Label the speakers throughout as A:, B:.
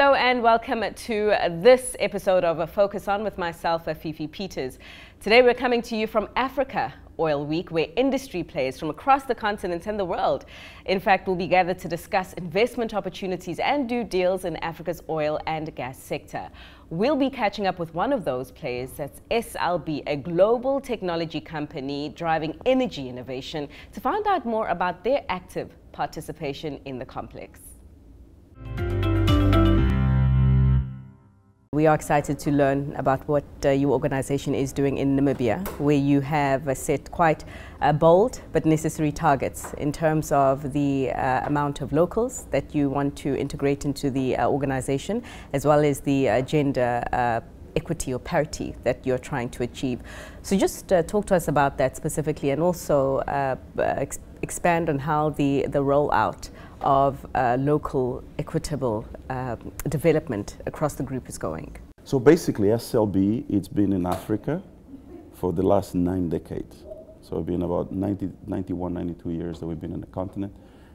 A: Hello and welcome to this episode of A Focus On with myself, Fifi Peters. Today we're coming to you from Africa Oil Week, where industry players from across the continent and the world, in fact, will be gathered to discuss investment opportunities and do deals in Africa's oil and gas sector. We'll be catching up with one of those players, that's SLB, a global technology company driving energy innovation, to find out more about their active participation in the complex. We are excited to learn about what your organization is doing in Namibia, where you have set quite bold but necessary targets in terms of the amount of locals that you want to integrate into the organization, as well as the gender equity or parity that you're trying to achieve. So just talk to us about that specifically, and also expand on how the rollout of local equitable development across the group is going.
B: So basically SLB, it's been in Africa for the last 9 decades. So it's been about 91, 92 years that we've been in the continent,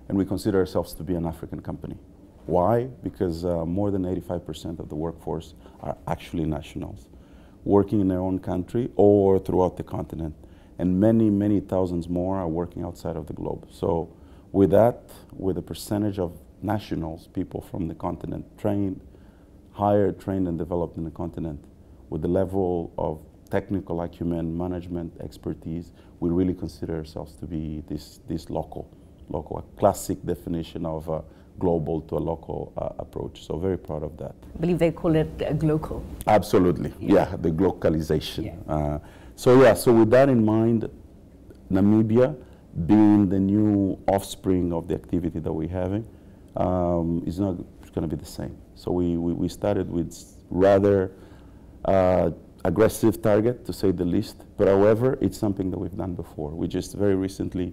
B: and we consider ourselves to be an African company. Why? Because more than 85% of the workforce are actually nationals, working in their own country or throughout the continent, and many, many thousands more are working outside of the globe. So with that, with a percentage of nationals, people from the continent, hired, trained and developed in the continent, with the level of technical acumen, management expertise, we really consider ourselves to be this local, a classic definition of a global to a local approach. So very proud of that.
A: I believe they call it global.
B: Absolutely, yeah, the globalization. Yeah. So with that in mind, Namibia, being the new offspring of the activity that we're having, is not going to be the same. So we started with rather aggressive target, to say the least, but however, it's something that we've done before. We just very recently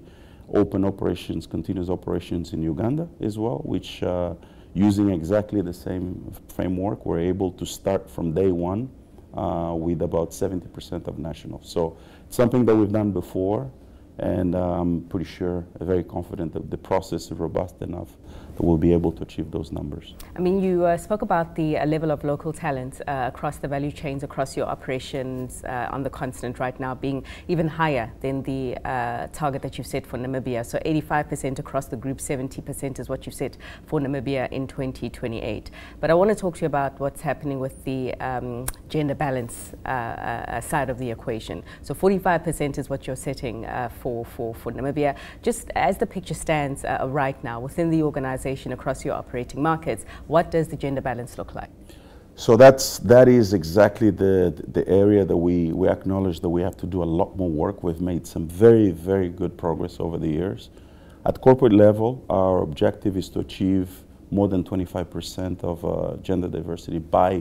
B: opened operations, continuous operations in Uganda as well, which using exactly the same framework, we're able to start from day one with about 70% of nationals. So it's something that we've done before, and I'm pretty sure, very confident that the process is robust enough that we'll be able to achieve those numbers. I
A: mean, you spoke about the level of local talent across the value chains, across your operations on the continent right now being even higher than the target that you've set for Namibia. So 85% across the group, 70% is what you set for Namibia in 2028. But I want to talk to you about what's happening with the gender balance side of the equation. So 45% is what you're setting for Namibia. Just as the picture stands right now within the organization across your operating markets, what does the gender balance look like?
B: So that is exactly the area that we acknowledge that we have to do a lot more work. We've made some very, very good progress over the years. At corporate level, our objective is to achieve more than 25% of gender diversity by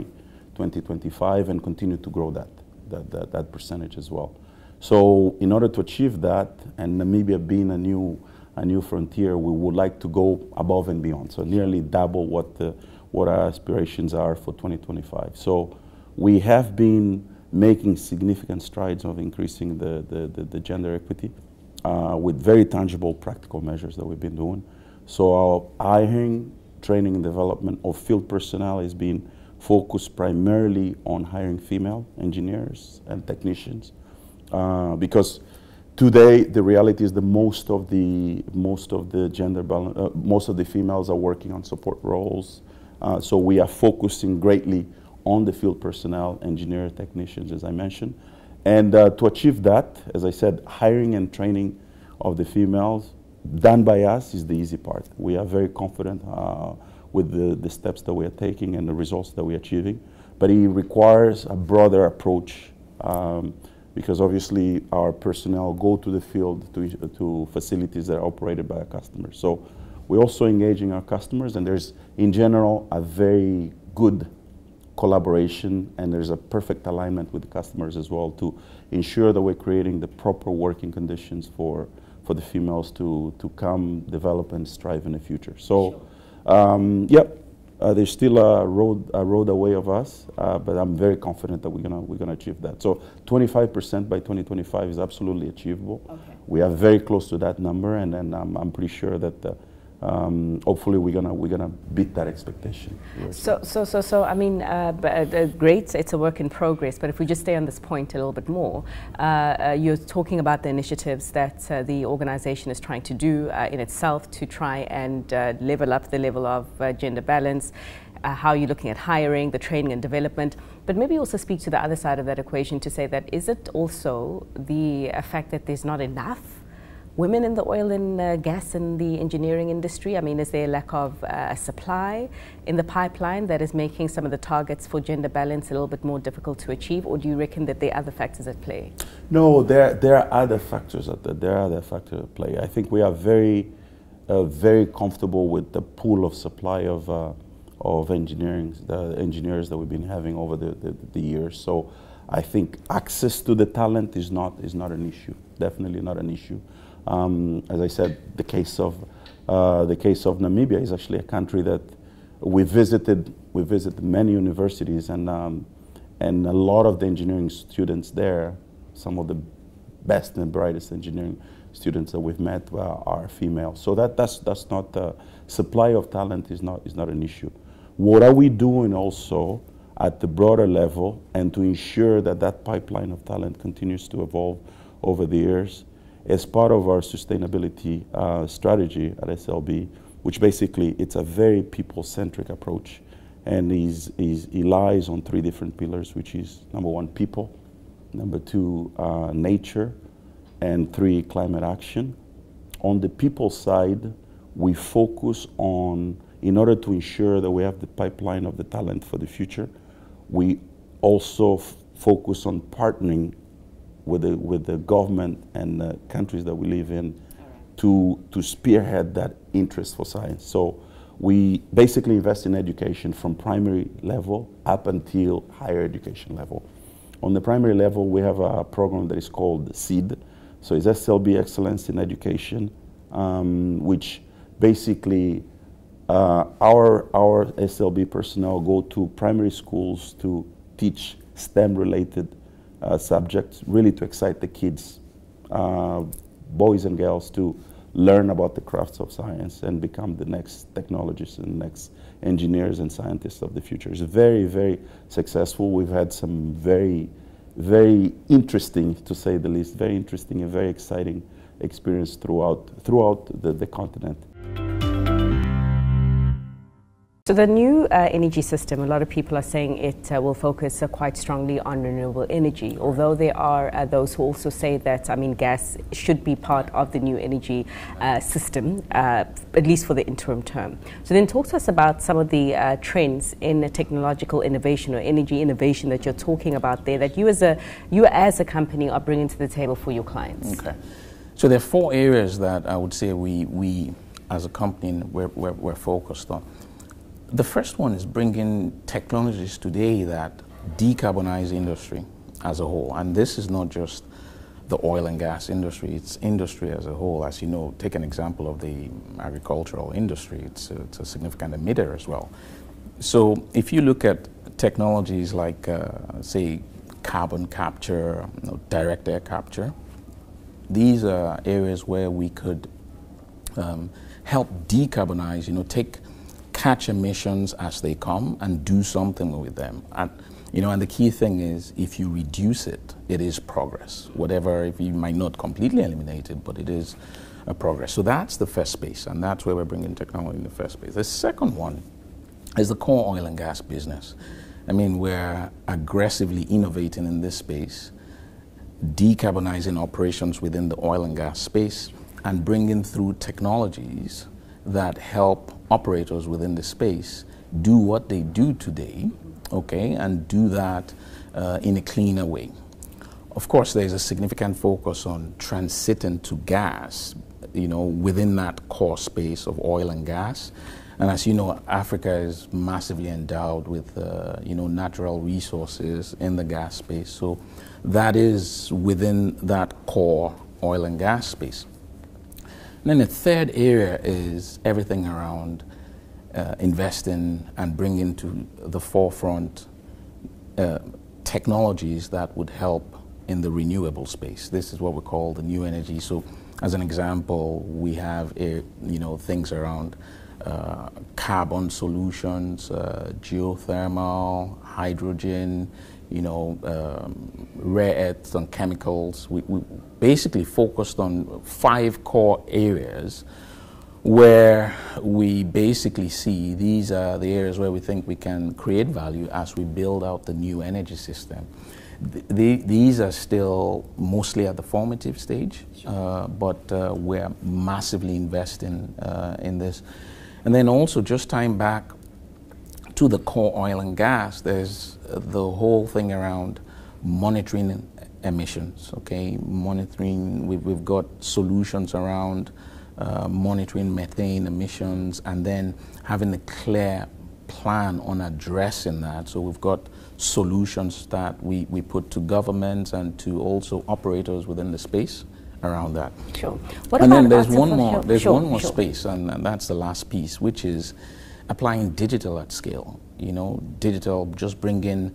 B: 2025 and continue to grow that percentage as well. So in order to achieve that, and Namibia being a new frontier, we would like to go above and beyond. So nearly double what our aspirations are for 2025. So we have been making significant strides of increasing the gender equity with very tangible practical measures that we've been doing. So our hiring, training and development of field personnel has been focused primarily on hiring female engineers and technicians. Because today the reality is that most of the gender balance, most of the females are working on support roles. So we are focusing greatly on the field personnel, engineers, technicians, as I mentioned. And to achieve that, as I said, hiring and training of the females done by us is the easy part. We are very confident with the steps that we are taking and the results that we're achieving. But it requires a broader approach. Because obviously our personnel go to the field to facilities that are operated by our customers. So we're also engaging our customers, and there's in general a very good collaboration, and there's a perfect alignment with the customers as well to ensure that we're creating the proper working conditions for the females to come, develop and strive in the future. So yep. There's still a road away of us, but I'm very confident that we're gonna achieve that. So 25% by 2025 is absolutely achievable. Okay. We are very close to that number, and I'm pretty sure that hopefully we're gonna beat that expectation.
A: So I mean, great. It's a work in progress. But if we just stay on this point a little bit more, you're talking about the initiatives that the organization is trying to do in itself to try and level up the level of gender balance. How you're looking at hiring, the training and development, but maybe also speak to the other side of that equation to say that is it also the fact that there's not enough women in the oil and gas and the engineering industry? I mean, is there a lack of supply in the pipeline that is making some of the targets for gender balance a little bit more difficult to achieve, or do you reckon that there are other factors at play?
B: No, there are other factors at play. I think we are very comfortable with the pool of supply of engineers that we've been having over the years. So I think access to the talent is not an issue. Definitely not an issue. As I said, the case of Namibia is actually a country that we visited many universities, and a lot of the engineering students there, some of the best and brightest engineering students that we've met are female. So that's not supply of talent is not an issue. What are we doing also at the broader level, and to ensure that that pipeline of talent continues to evolve over the years, as part of our sustainability strategy at SLB, which basically it's a very people-centric approach, and he lies on 3 different pillars, which is number 1, people, number 2, nature, and 3, climate action. On the people side, we focus on, in order to ensure that we have the pipeline of the talent for the future, we also focus on partnering with the government and the countries that we live in to spearhead that interest for science. So we basically invest in education from primary level up until higher education level. On the primary level, we have a program that is called SEED. So it's SLB Excellence in Education, which basically our SLB personnel go to primary schools to teach STEM-related subjects, really to excite the kids, boys and girls, to learn about the crafts of science and become the next technologists and next engineers and scientists of the future. It's very, very successful. We've had some very, very interesting, to say the least, very interesting and very exciting experience throughout the continent.
A: So the new energy system, a lot of people are saying it will focus quite strongly on renewable energy, although there are those who also say that, I mean, gas should be part of the new energy system, at least for the interim term. So then talk to us about some of the trends in technological innovation or energy innovation that you're talking about there, that you as a company are bringing to the table for your clients.
C: Okay. So there are 4 areas that I would say we as a company, we're focused on. The first one is bringing technologies today that decarbonize industry as a whole. And this is not just the oil and gas industry, it's industry as a whole. As you know, take an example of the agricultural industry, it's a significant emitter as well. So if you look at technologies like, say, carbon capture, direct air capture, these are areas where we could help decarbonize, catch emissions as they come and do something with them. And the key thing is, if you reduce it, it is progress. Whatever, if you might not completely eliminate it, but it is a progress. So that's the first space, and that's where we're bringing technology in the first space. The second one is the core oil and gas business. I mean, we're aggressively innovating in this space, decarbonizing operations within the oil and gas space, and bringing through technologies that help operators within the space do what they do today, okay, and do that in a cleaner way. Of course, there's a significant focus on transiting to gas, within that core space of oil and gas. And as you know, Africa is massively endowed with, natural resources in the gas space. So that is within that core oil and gas space. And then the third area is everything around investing and bringing to the forefront technologies that would help in the renewable space. This is what we call the new energy. So As an example, we have things around carbon solutions, geothermal, hydrogen, rare earths and chemicals. We basically focused on 5 core areas where we basically see these are the areas where we think we can create value as we build out the new energy system. These are still mostly at the formative stage, but we're massively investing in this. And then also, just tying back to the core oil and gas, there's the whole thing around monitoring emissions, okay? Monitoring, we've got solutions around monitoring methane emissions and then having a clear plan on addressing that. So we've got solutions that we put to governments and to also operators within the space around that.
A: Sure.
C: What and then there's one more. There's one more space, and that's the last piece, which is applying digital at scale. Digital, just bringing,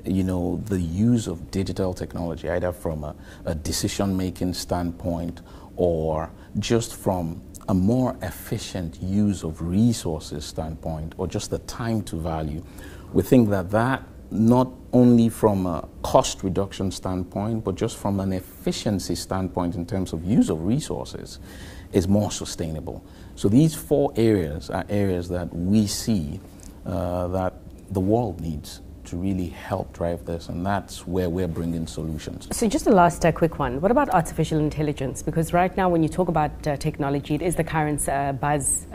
C: the use of digital technology, either from a decision-making standpoint or just from a more efficient use of resources standpoint, or just the time to value. We think that not only from a cost reduction standpoint, but just from an efficiency standpoint in terms of use of resources, is more sustainable. So these 4 areas are areas that we see that the world needs to really help drive this, and that's where we're bringing solutions.
A: So just a last quick one. What about artificial intelligence? Because right now when you talk about technology, it is the current buzz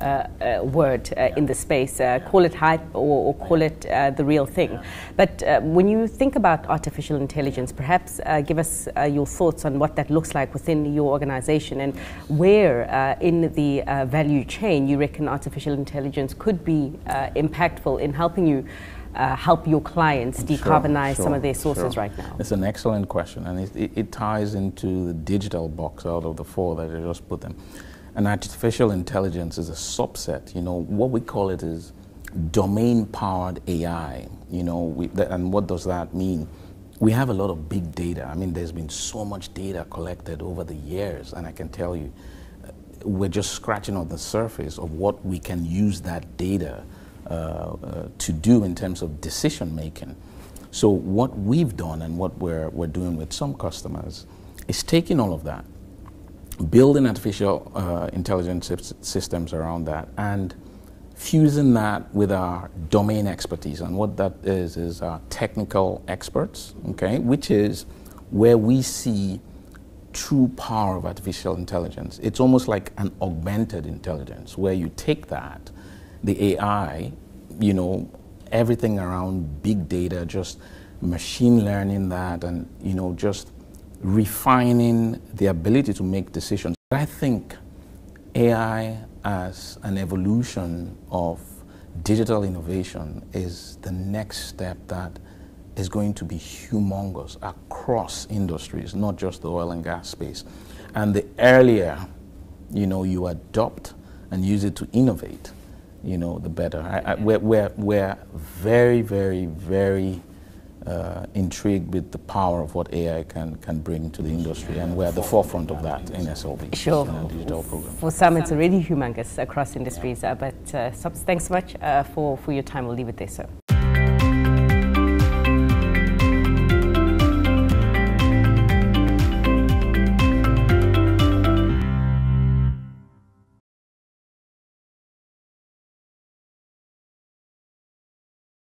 A: word in the space. Call it hype or call it the real thing. But when you think about artificial intelligence, perhaps give us your thoughts on what that looks like within your organization, and where in the value chain you reckon artificial intelligence could be impactful in helping you help your clients decarbonize some of their sources right now?
C: It's an excellent question, and it ties into the digital box out of the 4 that I just put them. And artificial intelligence is a subset. What we call it is domain-powered AI. And what does that mean? We have a lot of big data. I mean, there's been so much data collected over the years, and I can tell you, we're just scratching on the surface of what we can use that data to do in terms of decision making. So what we've done and what we're doing with some customers is taking all of that, building artificial intelligence systems around that, and fusing that with our domain expertise. And what that is our technical experts, okay, which is where we see true power of artificial intelligence. It's almost like an augmented intelligence, where you take that, the AI, everything around big data, just machine learning that, and, just refining the ability to make decisions. I think AI as an evolution of digital innovation is the next step that is going to be humongous across industries, not just the oil and gas space. And the earlier, you adopt and use it to innovate, the better. We're very, very, very intrigued with the power of what AI can bring to the industry, and we're at the forefront of that in SLB.
A: Sure.
C: In our digital program.
A: For some, it's already humongous across industries, but thanks so much for your time. We'll leave it there, sir.